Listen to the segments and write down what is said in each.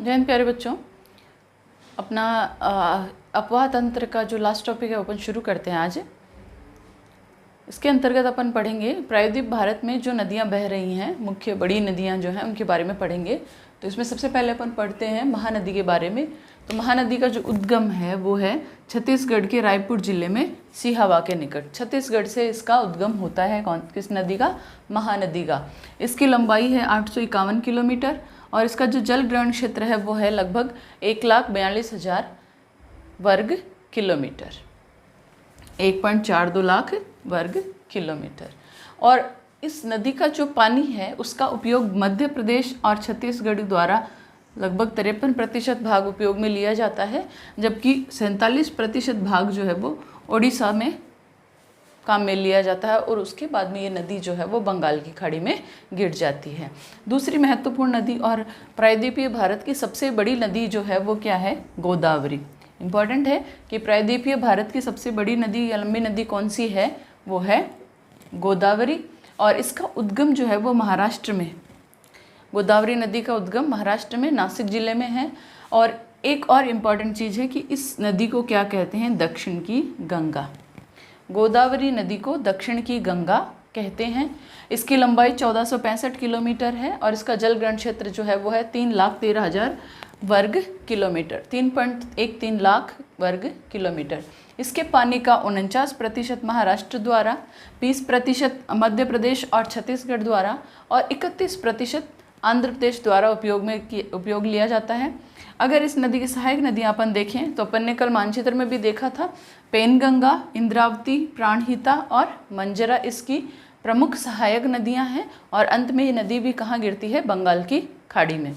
जय हिंद प्यारे बच्चों। अपना अपवाह तंत्र का जो लास्ट टॉपिक है अपन शुरू करते हैं आज। इसके अंतर्गत अपन पढ़ेंगे प्रायद्वीप भारत में जो नदियां बह रही हैं, मुख्य बड़ी नदियां जो हैं उनके बारे में पढ़ेंगे। तो इसमें सबसे पहले अपन पढ़ते हैं महानदी के बारे में। तो महानदी का जो उद्गम है वो है छत्तीसगढ़ के रायपुर जिले में सिहावा के निकट। छत्तीसगढ़ से इसका उद्गम होता है। किस नदी का? महानदी का। इसकी लंबाई है 851 किलोमीटर और इसका जो जल ग्रहण क्षेत्र है वो है लगभग 1,42,000 वर्ग किलोमीटर, 1.42 लाख वर्ग किलोमीटर। और इस नदी का जो पानी है उसका उपयोग मध्य प्रदेश और छत्तीसगढ़ द्वारा लगभग 53% भाग उपयोग में लिया जाता है, जबकि 47% भाग जो है वो ओडिशा में काम में लिया जाता है और उसके बाद में ये नदी जो है वो बंगाल की खाड़ी में गिर जाती है। दूसरी महत्वपूर्ण नदी और प्रायद्वीपीय भारत की सबसे बड़ी नदी जो है वो क्या है? गोदावरी। इम्पॉर्टेंट है कि प्रायद्वीपीय भारत की सबसे बड़ी नदी या लंबी नदी कौन सी है? वो है गोदावरी। और इसका उद्गम जो है वो महाराष्ट्र में, गोदावरी नदी का उद्गम महाराष्ट्र में नासिक जिले में है। और एक और इम्पॉर्टेंट चीज़ है कि इस नदी को क्या कहते हैं? दक्षिण की गंगा। गोदावरी नदी को दक्षिण की गंगा कहते हैं। इसकी लंबाई 1465 किलोमीटर है और इसका जल ग्रहण क्षेत्र जो है वो है 3,13,000 वर्ग किलोमीटर, 3.13 लाख वर्ग किलोमीटर। इसके पानी का 49% महाराष्ट्र द्वारा, 20% मध्य प्रदेश और छत्तीसगढ़ द्वारा और 31% आंध्र प्रदेश द्वारा उपयोग लिया जाता है। अगर इस नदी की सहायक नदियाँ अपन देखें तो अपन ने कल मानचित्र में भी देखा था, पेनगंगा, इंद्रावती, प्राणहिता और मंजरा इसकी प्रमुख सहायक नदियाँ हैं। और अंत में ये नदी भी कहाँ गिरती है? बंगाल की खाड़ी में।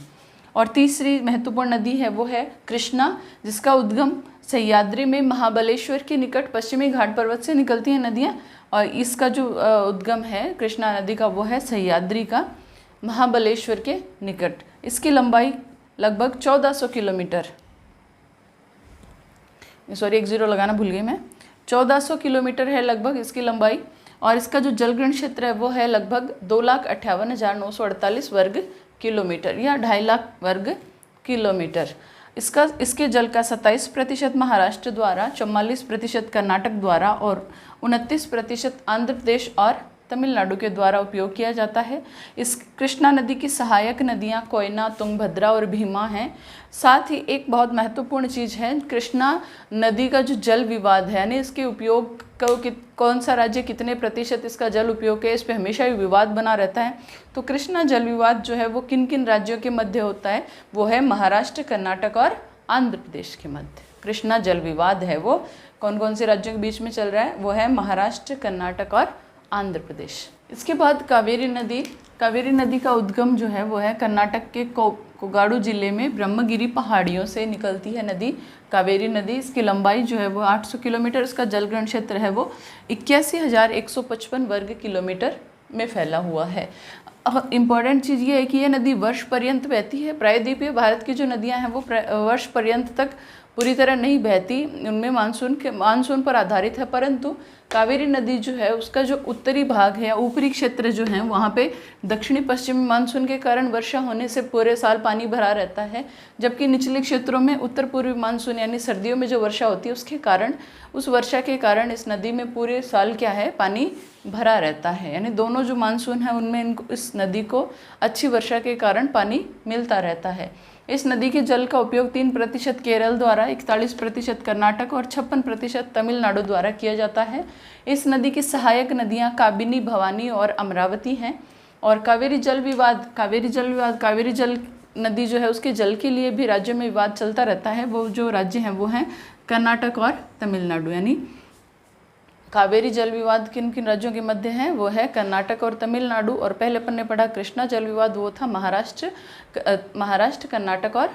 और तीसरी महत्वपूर्ण नदी है वो है कृष्णा, जिसका उद्गम सह्याद्री में महाबलेश्वर के निकट पश्चिमी घाट पर्वत से निकलती हैं नदियाँ। और इसका जो उद्गम है कृष्णा नदी का वो है सह्याद्री का महाबलेश्वर के निकट। इसकी लंबाई लगभग 1400 किलोमीटर, सॉरी 10 लगाना भूल गई मैं, 1400 किलोमीटर है लगभग इसकी लंबाई। और इसका जो जलग्रहण क्षेत्र है वो है लगभग 2,58,948 वर्ग किलोमीटर या 2.5 लाख वर्ग किलोमीटर। इसके जल का 27% महाराष्ट्र द्वारा, 44% कर्नाटक द्वारा और 29% आंध्र प्रदेश और तमिलनाडु के द्वारा उपयोग किया जाता है। इस कृष्णा नदी की सहायक नदियां कोयना, तुंगभद्रा और भीमा हैं। साथ ही एक बहुत महत्वपूर्ण चीज़ है, कृष्णा नदी का जो जल विवाद है, यानी इसके उपयोग को कौन सा राज्य कितने प्रतिशत इसका जल उपयोग है, इस पर हमेशा ही विवाद बना रहता है। तो कृष्णा जल विवाद जो है वो किन किन राज्यों के मध्य होता है? वो है महाराष्ट्र, कर्नाटक और आंध्र प्रदेश के मध्य। कृष्णा जल विवाद है वो कौन कौन से राज्यों के बीच में चल रहा है? वो है महाराष्ट्र, कर्नाटक और आंध्र प्रदेश। इसके बाद कावेरी नदी। कावेरी नदी का उद्गम जो है वो है कर्नाटक के कोगाडू जिले में ब्रह्मगिरी पहाड़ियों से निकलती है नदी कावेरी नदी। इसकी लंबाई जो है वो 800 किलोमीटर, इसका जल ग्रहण क्षेत्र है वो 81,155 वर्ग किलोमीटर में फैला हुआ है। इम्पॉर्टेंट चीज़ ये है कि ये नदी वर्ष पर्यंत बहती है। प्रायद्वीपीय भारत की जो नदियाँ हैं वो वर्ष पर्यंत तक पूरी तरह नहीं बहती, उनमें मानसून पर आधारित है। परंतु कावेरी नदी जो है उसका जो उत्तरी भाग है या ऊपरी क्षेत्र जो है वहाँ पे दक्षिणी पश्चिमी मानसून के कारण वर्षा होने से पूरे साल पानी भरा रहता है, जबकि निचले क्षेत्रों में उत्तर पूर्वी मानसून यानी सर्दियों में जो वर्षा होती है उसके कारण, उस वर्षा के कारण इस नदी में पूरे साल क्या है? पानी भरा रहता है। यानी दोनों जो मानसून है उनमें इस नदी को अच्छी वर्षा के कारण पानी मिलता रहता है। इस नदी के जल का उपयोग 3% केरल द्वारा, 41% कर्नाटक और 56% तमिलनाडु द्वारा किया जाता है। इस नदी की सहायक नदियां काबिनी, भवानी और अमरावती हैं। और कावेरी जल नदी जो है उसके जल के लिए भी राज्यों में विवाद चलता रहता है। वो जो राज्य हैं वो हैं कर्नाटक और तमिलनाडु। यानी कावेरी जल विवाद किन किन राज्यों के मध्य है? वो है कर्नाटक और तमिलनाडु। और पहले अपन ने पढ़ा कृष्णा जल विवाद, वो था महाराष्ट्र, कर्नाटक और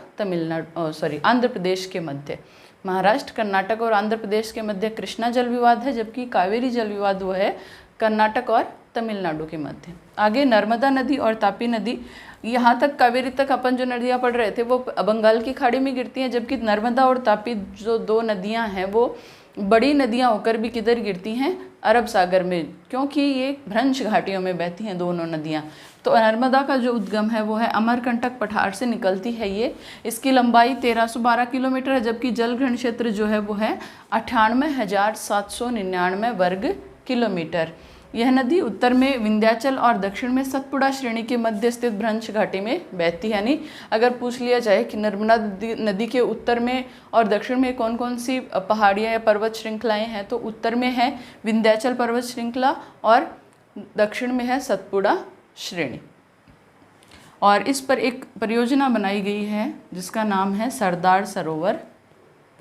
आंध्र प्रदेश के मध्य। महाराष्ट्र, कर्नाटक और आंध्र प्रदेश के मध्य कृष्णा जल विवाद है, जबकि कावेरी जल विवाद वो है कर्नाटक और तमिलनाडु के मध्य। आगे नर्मदा नदी और तापी नदी। यहाँ तक कावेरी तक अपन जो नदियाँ पढ़ रहे थे वो बंगाल की खाड़ी में गिरती हैं, जबकि नर्मदा और तापी जो दो नदियाँ हैं वो बड़ी नदियाँ होकर भी किधर गिरती हैं? अरब सागर में, क्योंकि ये भ्रंश घाटियों में बहती हैं दोनों नदियाँ। तो नर्मदा का जो उद्गम है वो है अमरकंटक पठार से निकलती है ये। इसकी लंबाई 1312 किलोमीटर है, जबकि जलग्रहण क्षेत्र जो है वो है 98,799 वर्ग किलोमीटर। यह नदी उत्तर में विंध्याचल और दक्षिण में सतपुड़ा श्रेणी के मध्य स्थित भ्रंश घाटी में बहती है। यानी अगर पूछ लिया जाए कि नर्मदा नदी के उत्तर में और दक्षिण में कौन कौन सी पहाड़ियाँ या पर्वत श्रृंखलाएँ हैं, तो उत्तर में है विंध्याचल पर्वत श्रृंखला और दक्षिण में है सतपुड़ा श्रेणी। और इस पर एक परियोजना बनाई गई है जिसका नाम है सरदार सरोवर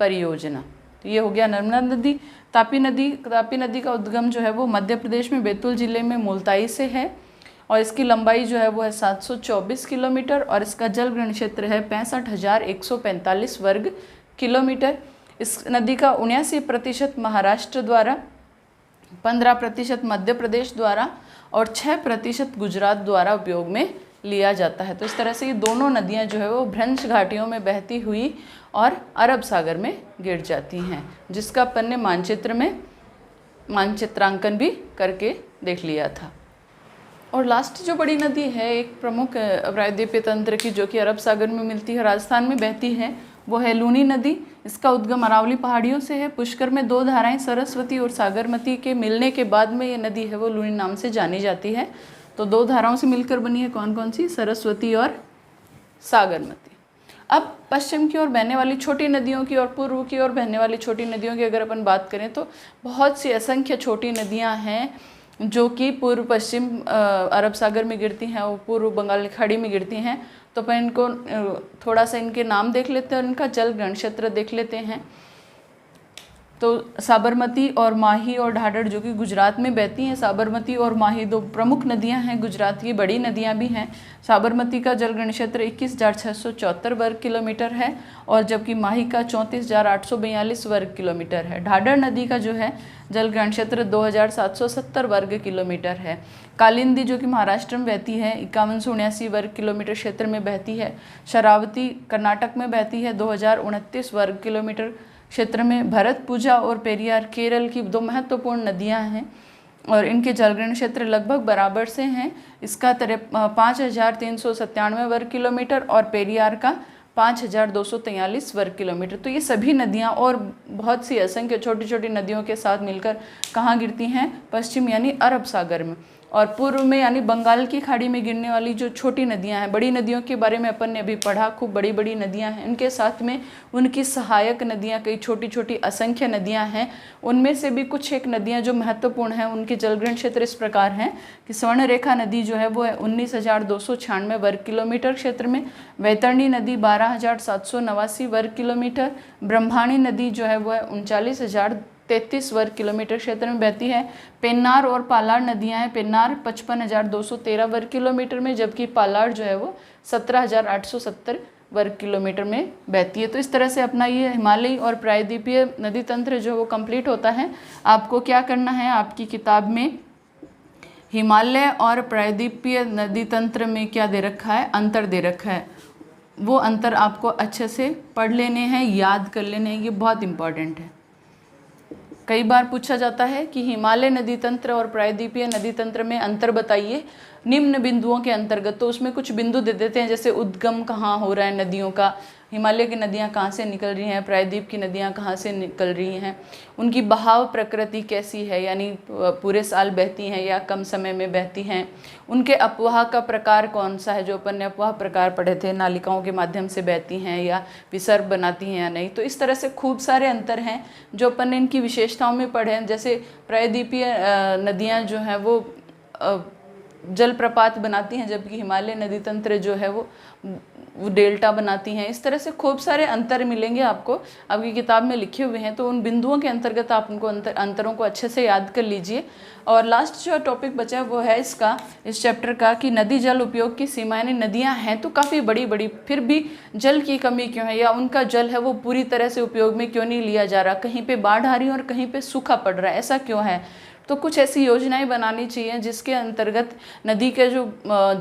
परियोजना। तो ये हो गया नर्मदा नदी। तापी नदी का उद्गम जो है वो मध्य प्रदेश में बैतूल जिले में मुल्ताई से है और इसकी लंबाई जो है वो है 724 किलोमीटर और इसका जलग्रहण क्षेत्र है 65,145 वर्ग किलोमीटर। इस नदी का 79% महाराष्ट्र द्वारा, 15% मध्य प्रदेश द्वारा और 6% गुजरात द्वारा उपयोग में लिया जाता है। तो इस तरह से ये दोनों नदियाँ जो है वो भ्रंश घाटियों में बहती हुई और अरब सागर में गिर जाती हैं, जिसका अपन ने मानचित्र में मानचित्रांकन भी करके देख लिया था। और लास्ट जो बड़ी नदी है एक प्रमुख प्रायद्वीपीय तंत्र की, जो कि अरब सागर में मिलती है, राजस्थान में बहती है, वो है लूनी नदी। इसका उद्गम अरावली पहाड़ियों से है। पुष्कर में 2 धाराएं सरस्वती और सागरमती के मिलने के बाद में ये नदी है वो लूनी नाम से जानी जाती है। तो 2 धाराओं से मिलकर बनी है कौन कौन सी? सरस्वती और सागरमती। अब पश्चिम की ओर बहने वाली छोटी नदियों की और पूर्व की ओर बहने वाली छोटी नदियों की अगर अपन बात करें तो बहुत सी असंख्य छोटी नदियां हैं जो कि पूर्व पश्चिम अरब सागर में गिरती हैं और पूर्व बंगाल की खाड़ी में गिरती हैं। तो अपन इनको थोड़ा सा इनके नाम देख लेते हैं और इनका जलग्रहण क्षेत्र देख लेते हैं। तो साबरमती और माही और ढाढर जो कि गुजरात में बहती हैं। साबरमती और माही 2 प्रमुख नदियां हैं, गुजरात की बड़ी नदियां भी हैं। साबरमती का जलग्रहण क्षेत्र 21,674 वर्ग किलोमीटर है और जबकि माही का 34,842 वर्ग किलोमीटर है। ढाढर नदी का जो है जलग्रहण क्षेत्र 2,770 वर्ग किलोमीटर है। कालिंदी जो कि महाराष्ट्र में बहती है 5179 वर्ग किलोमीटर क्षेत्र में बहती है। शरावती कर्नाटक में बहती है 2029 वर्ग किलोमीटर क्षेत्र में। भरतपुजा और पेरियार केरल की 2 महत्वपूर्ण नदियां हैं और इनके जलग्रहण क्षेत्र लगभग बराबर से हैं। इसका 5,397 वर्ग किलोमीटर और पेरियार का 5,243 वर्ग किलोमीटर। तो ये सभी नदियां और बहुत सी असंख्य छोटी छोटी नदियों के साथ मिलकर कहाँ गिरती हैं? पश्चिम यानी अरब सागर में। और पूर्व में यानी बंगाल की खाड़ी में गिरने वाली जो छोटी नदियां हैं, बड़ी नदियों के बारे में अपन ने अभी पढ़ा, खूब बड़ी बड़ी नदियां हैं। इनके साथ में उनकी सहायक नदियां, कई छोटी छोटी असंख्य नदियां हैं। उनमें से भी कुछ एक नदियां जो महत्वपूर्ण हैं, उनके जलग्रहण क्षेत्र इस प्रकार हैं कि स्वर्णरेखा नदी जो है वो है 19,296 वर्ग किलोमीटर क्षेत्र में। वैतरणी नदी 12,789 वर्ग किलोमीटर। ब्रह्माणी नदी जो है वो है 39,033 वर्ग किलोमीटर क्षेत्र में बहती है। पेन्नार और पालाड़ नदियां हैं। पेन्नार 55,213 वर्ग किलोमीटर में, जबकि पालाड़ जो है वो 17,870 वर्ग किलोमीटर में बहती है। तो इस तरह से अपना ये हिमालयी और प्रायद्वीपीय नदी तंत्र जो वो कंप्लीट होता है। आपको क्या करना है, आपकी किताब में हिमालय और प्रायद्वीपीय नदी तंत्र में क्या दे रखा है? अंतर दे रखा है। वो अंतर आपको अच्छे से पढ़ लेने हैं, याद कर लेने हैं, ये बहुत इंपॉर्टेंट है। कई बार पूछा जाता है कि हिमालय नदी तंत्र और प्रायद्वीपीय नदी तंत्र में अंतर बताइए निम्न बिंदुओं के अंतर्गत। तो उसमें कुछ बिंदु दे देते हैं, जैसे उद्गम कहाँ हो रहा है नदियों का, हिमालय की नदियाँ कहाँ से निकल रही हैं, प्रायद्वीप की नदियाँ कहाँ से निकल रही हैं, उनकी बहाव प्रकृति कैसी है, यानी पूरे साल बहती हैं या कम समय में बहती हैं, उनके अपवाह का प्रकार कौन सा है, जो अपन ने अपवाह प्रकार पढ़े थे, नालिकाओं के माध्यम से बहती हैं या विसर्ग बनाती हैं या नहीं। तो इस तरह से खूब सारे अंतर हैं जो अपन ने इनकी विशेषताओं में पढ़े हैं। जैसे प्रायद्वीपीय नदियाँ जो हैं वो जलप्रपात बनाती हैं, जबकि हिमालय नदी तंत्र जो है वो डेल्टा बनाती हैं। इस तरह से खूब सारे अंतर मिलेंगे आपको, आपकी किताब में लिखे हुए हैं। तो उन बिंदुओं के अंतर्गत आप उनको अंतरों को अच्छे से याद कर लीजिए। और लास्ट जो टॉपिक बचा है वो है इसका, इस चैप्टर का, कि नदी जल उपयोग की सीमा, यानी नदियाँ हैं तो काफ़ी बड़ी बड़ी, फिर भी जल की कमी क्यों है, या उनका जल है वो पूरी तरह से उपयोग में क्यों नहीं लिया जा रहा, कहीं पे बाढ़ आ रही है और कहीं पे सूखा पड़ रहा है, ऐसा क्यों है। तो कुछ ऐसी योजनाएं बनानी चाहिए जिसके अंतर्गत नदी के जो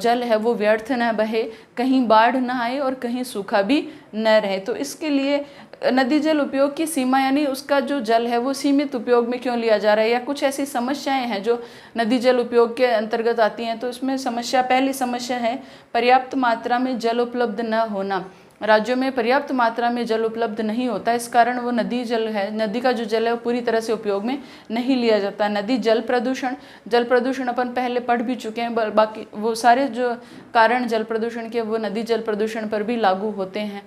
जल है वो व्यर्थ न बहे, कहीं बाढ़ ना आए और कहीं सूखा भी न रहे। तो इसके लिए नदी जल उपयोग की सीमा यानी उसका जो जल है वो सीमित उपयोग में क्यों लिया जा रहा है, या कुछ ऐसी समस्याएं हैं जो नदी जल उपयोग के अंतर्गत आती हैं। तो इसमें पहली समस्या है पर्याप्त मात्रा में जल उपलब्ध न होना। राज्यों में पर्याप्त मात्रा में जल उपलब्ध नहीं होता, इस कारण वो नदी का जो जल है वो पूरी तरह से उपयोग में नहीं लिया जाता। नदी जल प्रदूषण अपन पहले पढ़ भी चुके हैं। बाकी वो सारे जो कारण जल प्रदूषण के वो नदी जल प्रदूषण पर भी लागू होते हैं।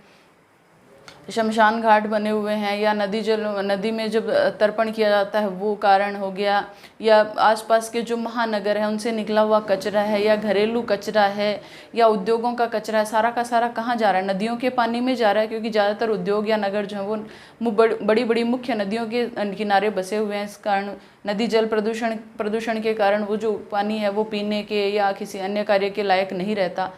शमशान घाट बने हुए हैं, या नदी में जब तर्पण किया जाता है वो कारण हो गया, या आसपास के जो महानगर हैं उनसे निकला हुआ कचरा है, या घरेलू कचरा है, या उद्योगों का कचरा है, सारा का सारा कहाँ जा रहा है, नदियों के पानी में जा रहा है। क्योंकि ज़्यादातर उद्योग या नगर जो है वो बड़ी बड़ी मुख्य नदियों के किनारे बसे हुए हैं। इस कारण नदी जल प्रदूषण के कारण वो जो पानी है वो पीने के या किसी अन्य कार्य के लायक नहीं रहता।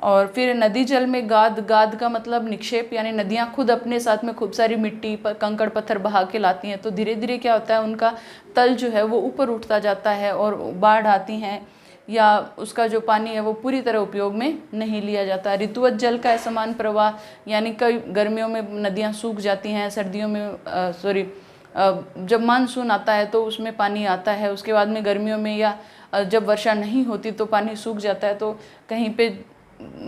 और फिर नदी जल में गाद का मतलब निक्षेप, यानी नदियाँ खुद अपने साथ में खूब सारी मिट्टी कंकड़ पत्थर बहा के लाती हैं। तो धीरे धीरे क्या होता है, उनका तल जो है वो ऊपर उठता जाता है और बाढ़ आती हैं, या उसका जो पानी है वो पूरी तरह उपयोग में नहीं लिया जाता। ऋतुवत जल का असमान प्रवाह, यानी कई गर्मियों में नदियाँ सूख जाती हैं, सर्दियों में जब मानसून आता है तो उसमें पानी आता है, उसके बाद में गर्मियों में या जब वर्षा नहीं होती तो पानी सूख जाता है। तो कहीं पे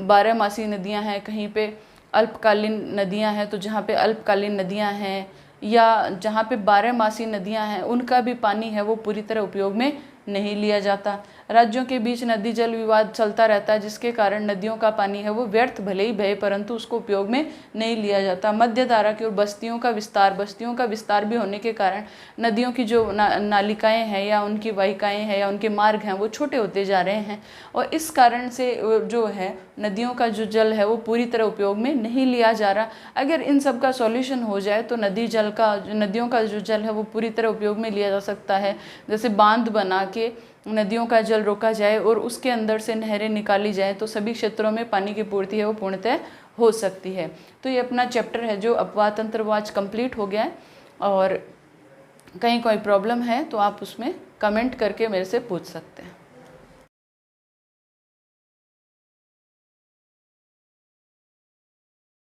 12 मासी नदियां हैं, कहीं पे अल्पकालीन नदियां हैं। तो जहाँ पे अल्पकालीन नदियां हैं या जहाँ पे 12 मासी नदियां हैं उनका भी पानी है वो पूरी तरह उपयोग में नहीं लिया जाता। राज्यों के बीच नदी जल विवाद चलता रहता है, जिसके कारण नदियों का पानी है वो व्यर्थ भले ही बहे परंतु उसको उपयोग में नहीं लिया जाता। मध्य धारा की ओर बस्तियों का विस्तार भी होने के कारण नदियों की जो नालिकाएं हैं या उनकी वाहिकाएं हैं या उनके मार्ग हैं वो छोटे होते जा रहे हैं, और इस कारण से जो है नदियों का जो जल है वो पूरी तरह उपयोग में नहीं लिया जा रहा। अगर इन सब का सॉल्यूशन हो जाए तो नदियों का जो जल है वो पूरी तरह उपयोग में लिया जा सकता है। जैसे बांध बना के नदियों का जल रोका जाए और उसके अंदर से नहरें निकाली जाए तो सभी क्षेत्रों में पानी की पूर्ति है वो पूर्णतः हो सकती है। तो ये अपना चैप्टर है जो अपवाह तंत्रवाच कंप्लीट हो गया है, और कहीं कोई प्रॉब्लम है तो आप उसमें कमेंट करके मेरे से पूछ सकते हैं।